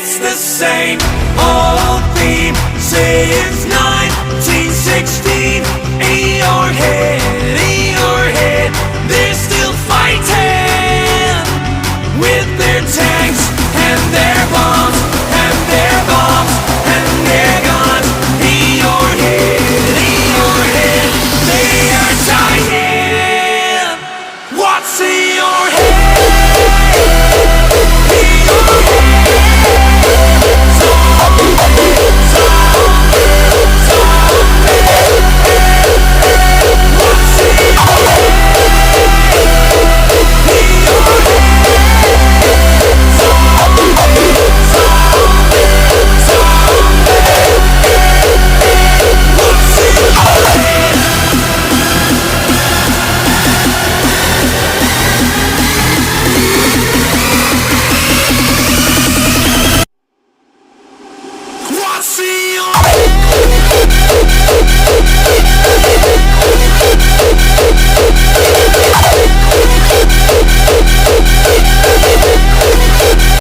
it's the same old theme since 1916. In your head, they're still fighting with their tanks and their bombs and their bombs and their guns. In your head, they are dying. What's in your head? In your head, zombie, zombie, zombie. What's in your head? In your head, zombie, zombie, zombie. What's in your head? What's in your head?